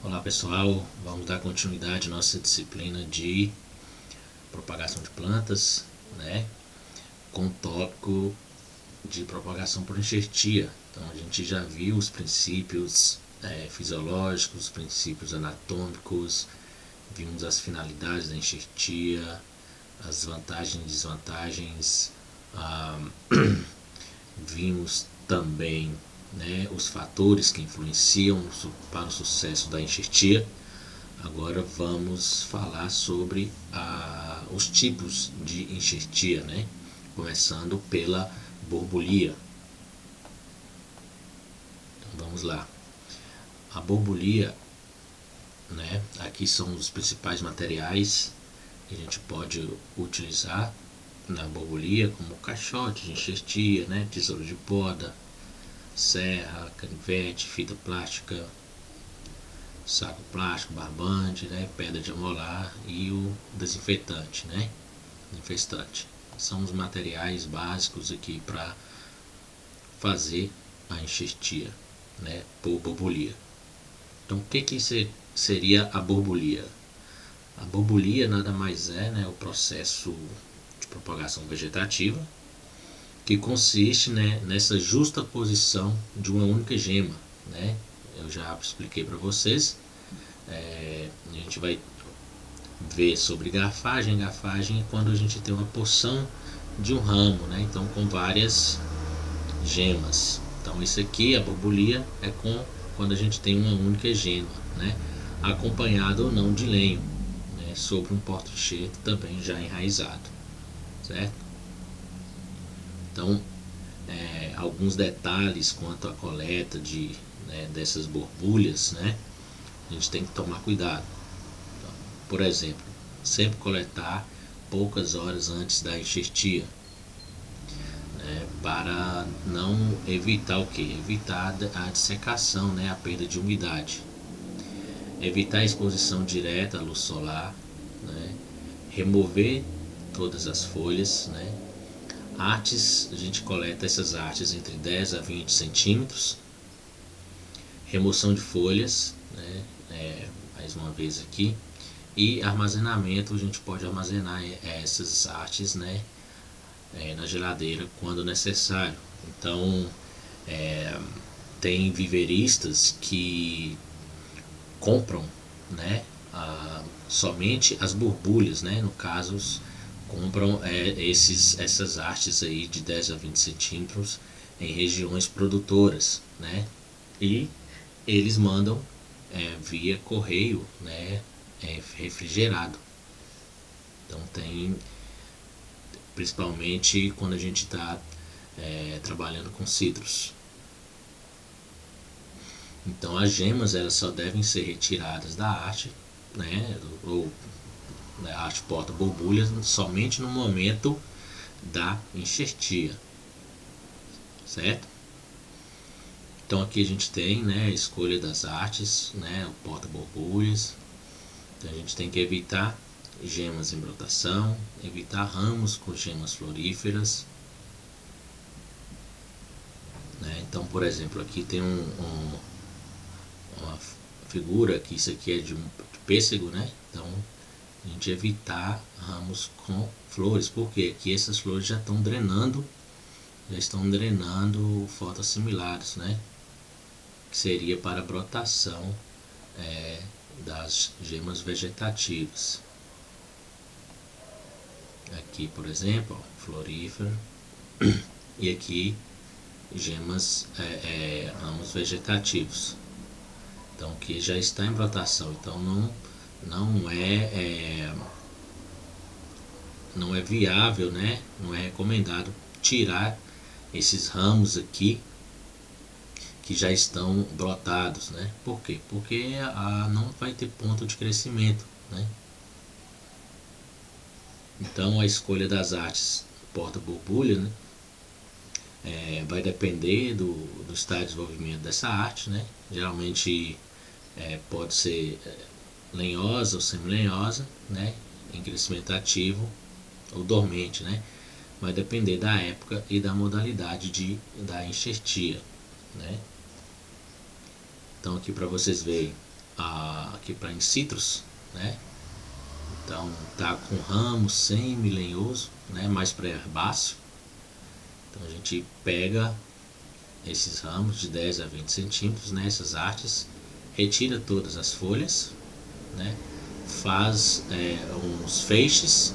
Olá pessoal, vamos dar continuidade à nossa disciplina de propagação de plantas, né? Com o tópico de propagação por enxertia. Então a gente já viu os princípios fisiológicos, os princípios anatômicos, vimos as finalidades da enxertia, as vantagens e desvantagens, vimos também, né, os fatores que influenciam para o sucesso da enxertia. Agora vamos falar sobre os tipos de enxertia, né? Começando pela borbulia. Então vamos lá. A borbulia, né? Aqui são os principais materiais que a gente pode utilizar na borbulia, como caixote de enxertia, né? Tesouro de poda, serra, canivete, fita plástica, saco plástico, barbante, né, pedra de amolar e o desinfetante, né, infestante. São os materiais básicos aqui para fazer a enxertia, né, por borbulia. Então, o que seria a borbulia? A borbulia nada mais é, né, o processo de propagação vegetativa que consiste, né, nessa justa posição de uma única gema, né? Eu já expliquei para vocês. A gente vai ver sobre garfagem. Garfagem é quando a gente tem uma porção de um ramo, né? Então com várias gemas. Então isso aqui, a borbulia, é quando a gente tem uma única gema, né? Acompanhado ou não de lenho, né? Sobre um porta-enxerto também já enraizado, certo? Então alguns detalhes quanto à coleta dessas borbulhas, né? A gente tem que tomar cuidado. Então, por exemplo, sempre coletar poucas horas antes da enxertia, né? Para não evitar o que? Evitar a dessecação, né? A perda de umidade. Evitar a exposição direta à luz solar, né? Remover todas as folhas, né? Artes, a gente coleta essas artes entre 10 a 20 centímetros. Remoção de folhas, né? Mais uma vez aqui. E armazenamento, a gente pode armazenar essas artes, né? Na geladeira quando necessário. Então, tem viveristas que compram, né? Somente as borbulhas, né? No caso, compram essas artes aí de 10 a 20 centímetros em regiões produtoras, né? E eles mandam via correio, né? Refrigerado. Então tem, principalmente quando a gente está trabalhando com citros. Então as gemas elas só devem ser retiradas da arte, né? Ou a arte porta borbulhas somente no momento da enxertia, certo? Então aqui a gente tem, né, a escolha das artes, né, o porta borbulhas. Então a gente tem que evitar gemas em brotação, evitar ramos com gemas floríferas, né? Então, por exemplo, aqui tem uma figura que isso aqui é de pêssego, né? Então a gente evitar ramos com flores, porque aqui essas flores já estão drenando fotoassimilados, né? Que seria para a brotação das gemas vegetativas. Aqui, por exemplo, ó, florífero, e aqui gemas, ramos vegetativos. Então, que já está em brotação. Então, não é viável, né? Não é recomendado tirar esses ramos aqui que já estão brotados, né? Por quê? Porque não vai ter ponto de crescimento, né? Então a escolha das artes porta-borbulha, né? Vai depender do estado de desenvolvimento dessa arte, né? Geralmente pode ser lenhosa ou semi-lenhosa, né? Em crescimento ativo ou dormente, né? Vai depender da época e da modalidade da enxertia, né? Então aqui para vocês verem, aqui para in citrus, né? Então tá com ramo semi-lenhoso, né? Mais para herbáceo. Então a gente pega esses ramos de 10 a 20 centímetros, né? Essas artes, retira todas as folhas, né? Faz uns feixes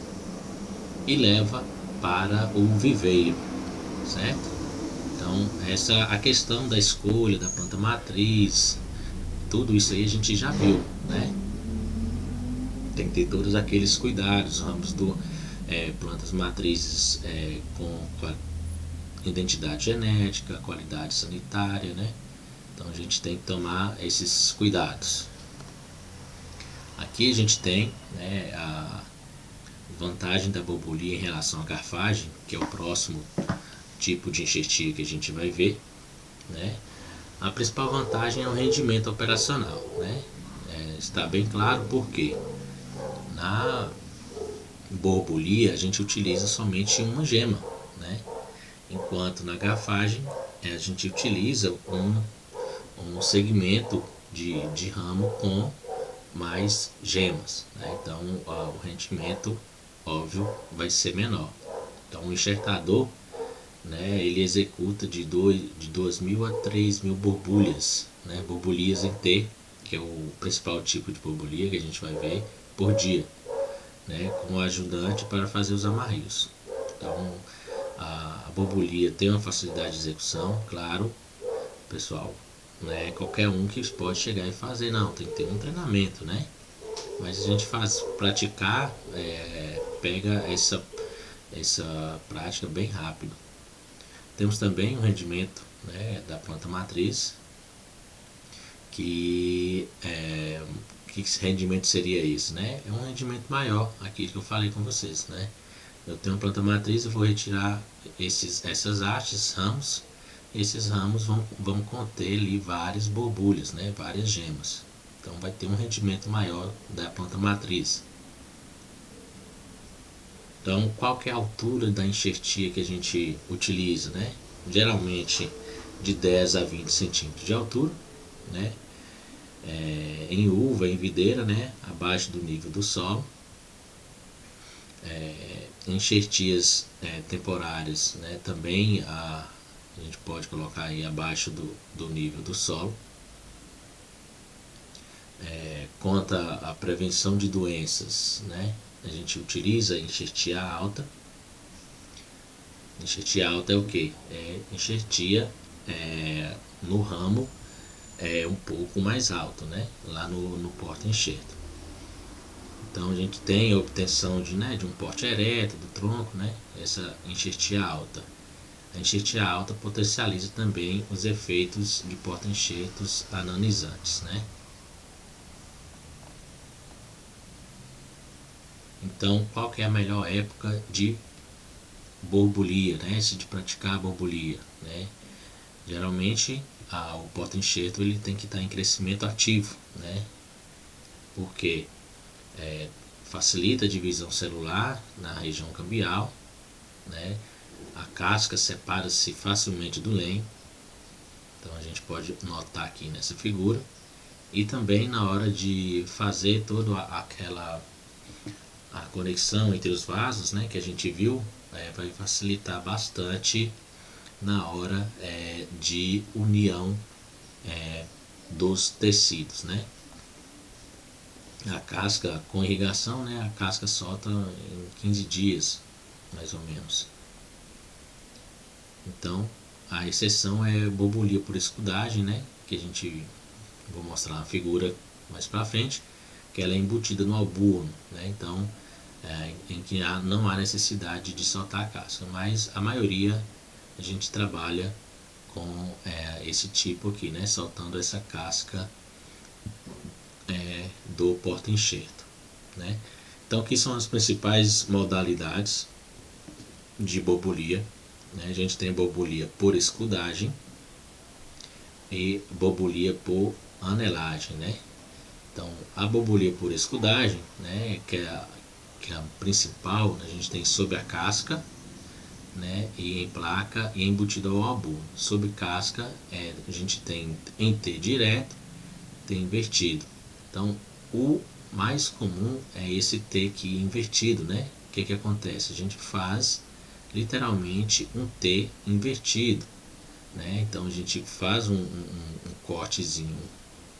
e leva para o viveiro, certo? Então essa a questão da escolha da planta matriz, tudo isso aí a gente já viu, né? Tem que ter todos aqueles cuidados, ramos plantas matrizes com identidade genética, qualidade sanitária, né? Então a gente tem que tomar esses cuidados. Aqui a gente tem, né, a vantagem da bobulia em relação à garfagem, que é o próximo tipo de enxertia que a gente vai ver, né? A principal vantagem é o rendimento operacional, né? Está bem claro porque na borbulia a gente utiliza somente uma gema, né? Enquanto na garfagem a gente utiliza um segmento de ramo com mais gemas, né? Então o rendimento, óbvio, vai ser menor. Então o enxertador, né, ele executa de 2.000 a 3.000 borbulhas, né? Borbulhas em T, que é o principal tipo de borbulia que a gente vai ver por dia, né, com ajudante para fazer os amarrios. Então a borbulia tem uma facilidade de execução, claro, pessoal, não é qualquer um que pode chegar e fazer, não, tem que ter um treinamento, né? Mas a gente praticar, pega essa prática bem rápido. Temos também o rendimento, né, da planta matriz, que rendimento seria esse, né? É um rendimento maior, aquilo que eu falei com vocês, né? Eu tenho uma planta matriz, eu vou retirar essas hastes, ramos. Esses ramos vão conter ali várias borbulhas, né? Várias gemas. Então vai ter um rendimento maior da planta matriz. Então qual que é a altura da enxertia que a gente utiliza, né? Geralmente de 10 a 20 centímetros de altura, né? Em uva, em videira, né? Abaixo do nível do solo. Enxertias temporárias, né? Também a gente pode colocar aí abaixo do nível do solo. Quanto à prevenção de doenças, né? A gente utiliza a enxertia alta. Enxertia alta é o que? Enxertia no ramo um pouco mais alto, né? Lá no porta-enxerto. Então a gente tem a obtenção de um porte ereto do tronco, né? Essa enxertia alta. A enxertia alta potencializa também os efeitos de porta-enxertos ananizantes, né? Então, qual que é a melhor época de borbulia, né? De praticar a borbulia, né? Geralmente, o porta-enxerto ele tem que estar em crescimento ativo, né? Porque facilita a divisão celular na região cambial, né? A casca separa-se facilmente do lenho, então a gente pode notar aqui nessa figura, e também na hora de fazer toda a conexão entre os vasos, né, que a gente viu, vai facilitar bastante na hora de união dos tecidos, né? A casca com irrigação, né, a casca solta em 15 dias, mais ou menos. Então, a exceção é borbulia por escudagem, né, que a gente vou mostrar na figura mais para frente, que ela é embutida no albuno, né? Então, em que não há necessidade de soltar a casca, mas a maioria a gente trabalha com esse tipo aqui, né, soltando essa casca do porta-enxerto, né? Então aqui são as principais modalidades de borbulia, né? A gente tem borbulia por escudagem e borbulia por anelagem, né? Então a borbulia por escudagem, né, que é a principal, a gente tem sob a casca, né, e em placa e embutido ao albuno. Sob casca a gente tem em T direto, T invertido. Então, o mais comum é esse T aqui invertido, né? O que acontece? A gente faz literalmente um T invertido, né? Então a gente faz um cortezinho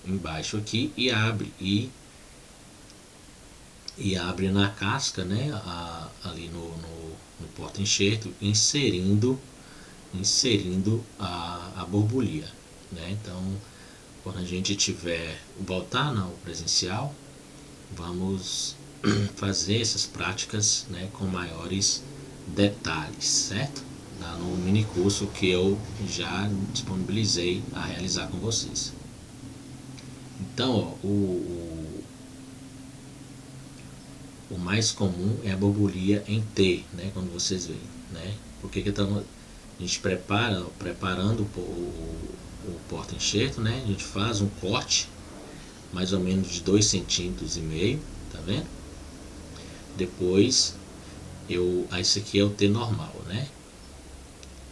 embaixo aqui e abre e abre na casca, né? Ali no porta-enxerto, inserindo a borbulha, né? Então, quando a gente voltar no presencial, vamos fazer essas práticas, né, com maiores detalhes, certo? Lá no mini curso que eu já disponibilizei a realizar com vocês. Então, ó, o mais comum é a borbulha em T, né, quando vocês veem, né? Porque a gente preparando o porta-enxerto, né? A gente faz um corte mais ou menos de 2,5 centímetros, tá vendo? Depois esse aqui é o T normal, né?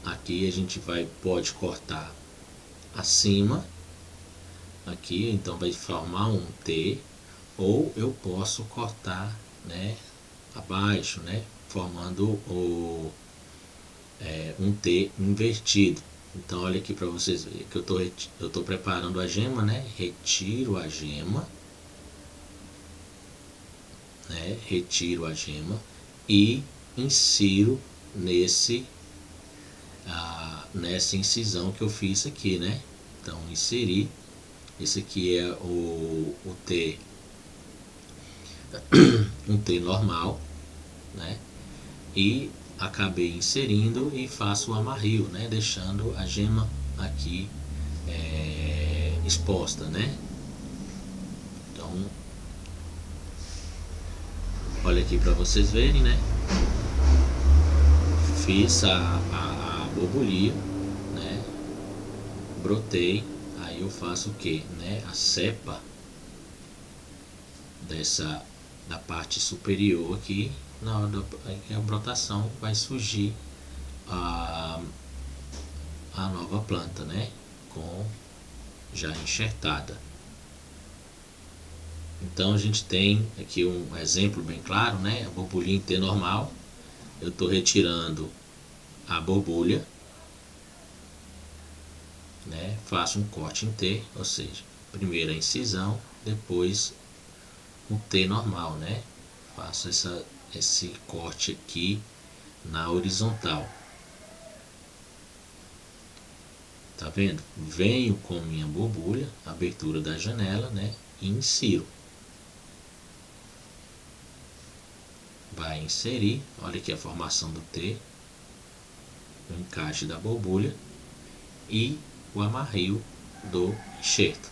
Aqui a gente pode cortar acima aqui, então vai formar um T, ou eu posso cortar, né, abaixo, né, formando um T invertido. Então olha aqui para vocês verem que eu tô preparando a gema, né? Retiro a gema, né? Retiro a gema e insiro nessa incisão que eu fiz aqui, né? Então inseri, esse aqui é o T, um T normal, né? E acabei inserindo e faço o amarrio, né? Deixando a gema aqui exposta, né? Então, olha aqui para vocês verem, né? Fiz a borbulha, né? Brotei, aí eu faço o que, né? A cepa da parte superior aqui, na hora da brotação vai surgir a nova planta, né? Já enxertada. Então a gente tem aqui um exemplo bem claro, né? A borbulha em T normal, eu estou retirando a borbulha, né? Faço um corte em T, ou seja, primeiro a incisão, depois o T normal, né? Faço esse corte aqui na horizontal. Tá vendo? Venho com minha borbulha, abertura da janela, né? E insiro. Vai inserir, olha aqui a formação do T, o encaixe da borbulha e o amarrio do enxerto,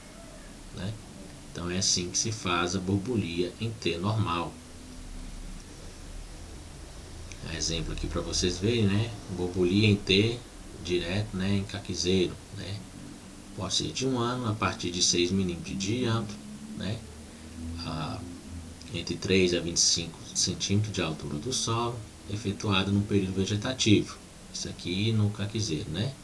né? Então é assim que se faz a borbulha em T normal. Exemplo aqui para vocês verem, né? Borbulha em T direto, né? Em caquizeiro, né? Pode ser de 1 ano a partir de 6 milímetros de diâmetro, né? Entre 3 a 25 centímetros de altura do solo, efetuado no período vegetativo. Isso aqui no caquizeiro, né?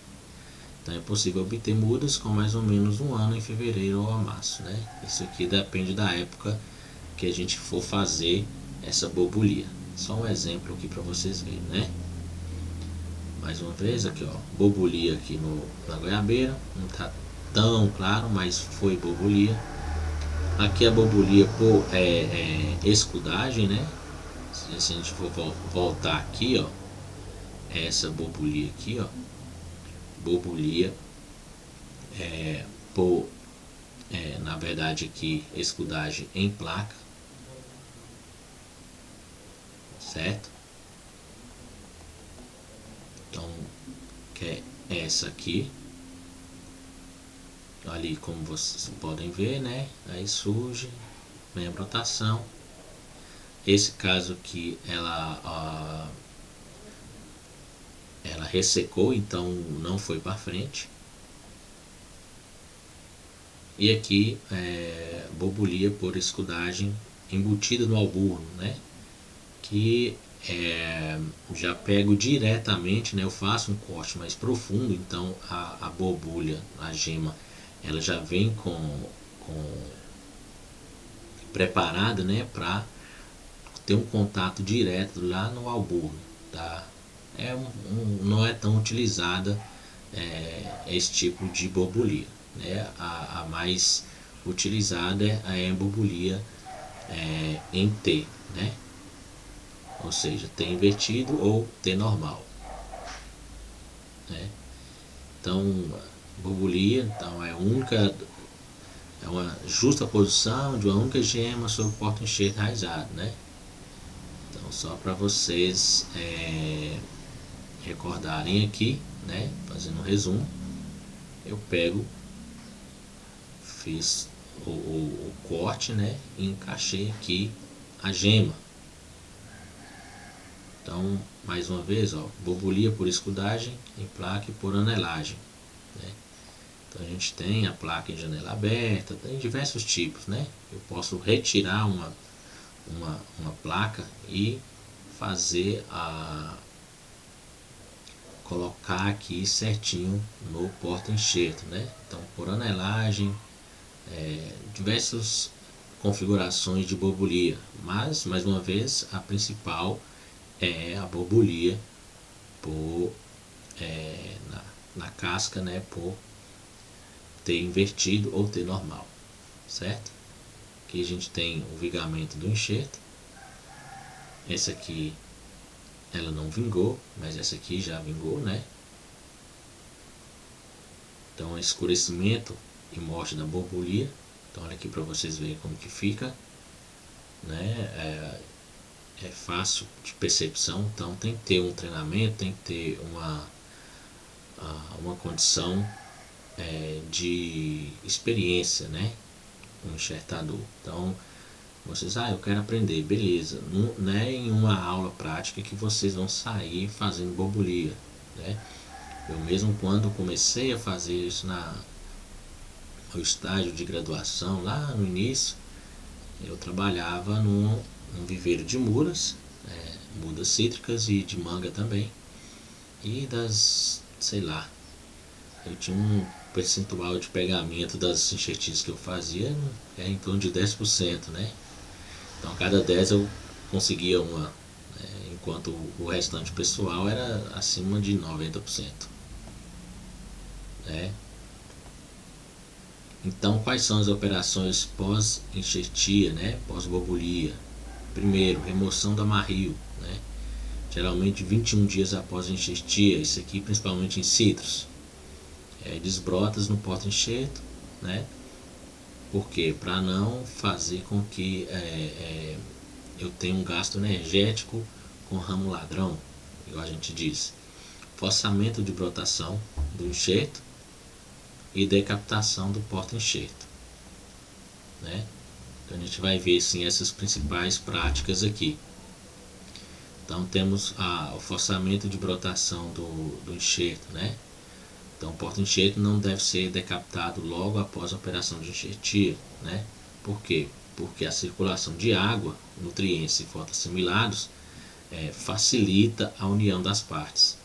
Então é possível obter mudas com mais ou menos 1 ano em fevereiro ou a março, né? Isso aqui depende da época que a gente for fazer essa borbulha. Só um exemplo aqui para vocês verem, né? Mais uma vez aqui, ó, borbulha aqui na goiabeira, não tá tão claro, mas foi borbulha. Aqui a borbulha por escudagem, né? Se a gente for voltar aqui, ó, essa borbulha aqui, ó, borbulha na verdade aqui escudagem em placa, certo? Então, que é essa aqui, ali como vocês podem ver, né? Aí surge, vem a brotação. Esse caso aqui, ela ressecou, então não foi para frente. E aqui borbulha por escudagem embutida no alburno, né? Que já pego diretamente, né? Eu faço um corte mais profundo, então a borbulha, a gema, ela já vem com preparada, né, para ter um contato direto lá no alburno, tá? Não é tão utilizada esse tipo de bobulia, né? A mais utilizada é a embobulia em T, né? Ou seja, T invertido ou T normal, né? Então, bobulia, então, é uma justa posição de uma única gema sobre o porta-enxerto enraizado, né? Então, só para vocês recordarem aqui, né? Fazendo um resumo, eu fiz o corte, né? E encaixei aqui a gema. Então, mais uma vez, ó, bobulia por escudagem e placa por anelagem, né? Então a gente tem a placa em janela aberta, tem diversos tipos, né? Eu posso retirar uma placa e fazer colocar aqui certinho no porta-enxerto, né? Então, por anelagem, diversas configurações de bobulia, mas mais uma vez a principal é a bobulia por na casca, né, por T invertido ou T normal, certo? Aqui a gente tem o vigamento do enxerto. Essa aqui ela não vingou, mas essa aqui já vingou, né? Então, escurecimento e morte da bobulia. Então, olha aqui para vocês verem como que fica, né? É fácil de percepção, então tem que ter um treinamento, tem que ter uma condição de experiência, né? Um enxertador. Então, vocês, eu quero aprender, beleza. Não é em uma aula prática que vocês vão sair fazendo bobulia, né? Eu mesmo, quando comecei a fazer isso no estágio de graduação, lá no início, eu trabalhava num viveiro de mudas, mudas cítricas e de manga também. E sei lá, eu tinha um percentual de pegamento das enxertices que eu fazia em torno de 10%, né? Então, a cada 10 eu conseguia uma, enquanto o restante pessoal era acima de 90%, né? Então, quais são as operações pós-enxertia, né? Pós-bobulia? Primeiro, remoção do amarrio, né? Geralmente 21 dias após a enxertia, isso aqui principalmente em citros. Desbrotas no porta-enxerto, né? Por quê? Para não fazer com que eu tenha um gasto energético com ramo ladrão, igual a gente diz. Forçamento de brotação do enxerto e decapitação do porta-enxerto, né? Então a gente vai ver sim essas principais práticas aqui. Então temos o forçamento de brotação do enxerto, né? Então o porta-enxerto não deve ser decapitado logo após a operação de enxertia, né? Por quê? Porque a circulação de água, nutrientes e fotoassimilados facilita a união das partes.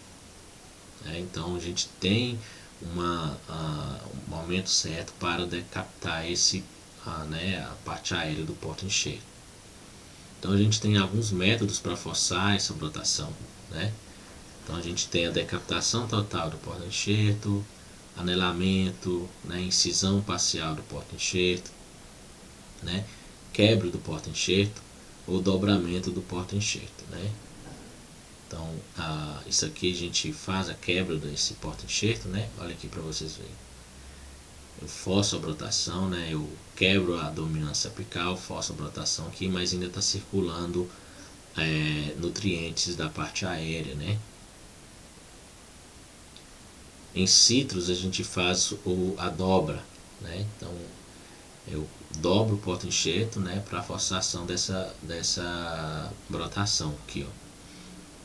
Então a gente tem um momento certo para decapitar a parte aérea do porta-enxerto. Então a gente tem alguns métodos para forçar essa brotação, né? Então a gente tem a decapitação total do porta-enxerto, anelamento, né, incisão parcial do porta-enxerto, né, quebra do porta-enxerto ou dobramento do porta-enxerto, né? Então isso aqui a gente faz a quebra desse porta-enxerto, né? Olha aqui para vocês verem. Eu forço a brotação, né? Eu quebro a dominância apical, forço a brotação aqui, mas ainda está circulando nutrientes da parte aérea, né? Em citros a gente faz a dobra, né? Então eu dobro o porta-enxerto, né, para a forçação dessa brotação aqui, ó.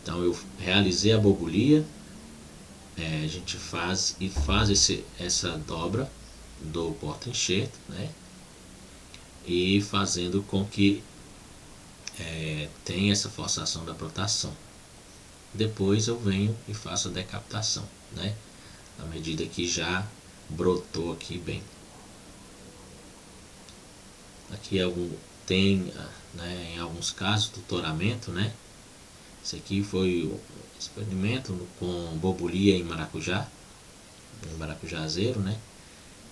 Então eu realizei a bobulia, a gente faz essa dobra do porta-enxerto, né, e fazendo com que tenha essa forçação da brotação. Depois eu venho e faço a decapitação, né, à medida que já brotou aqui bem. Aqui é tem, né, em alguns casos, tutoramento, né? Esse aqui foi o experimento com bobulia em maracujazeiro, né?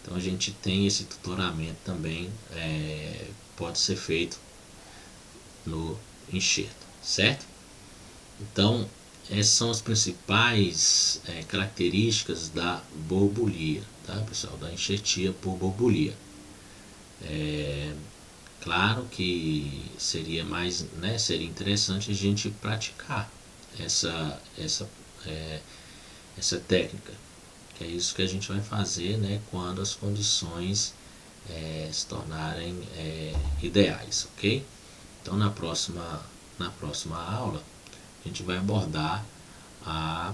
Então a gente tem esse tutoramento também, pode ser feito no enxerto, certo? Então essas são as principais características da bobulia, tá, pessoal? Da enxertia por bobulia. Claro que seria mais, né, seria interessante a gente praticar essa técnica, que é isso que a gente vai fazer, né, quando as condições se tornarem ideais, ok? Então na próxima aula a gente vai abordar a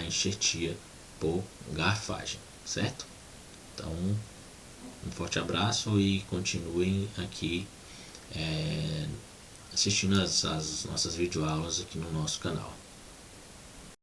enxertia por garfagem, certo? Então um forte abraço e continuem aqui assistindo as nossas videoaulas aqui no nosso canal.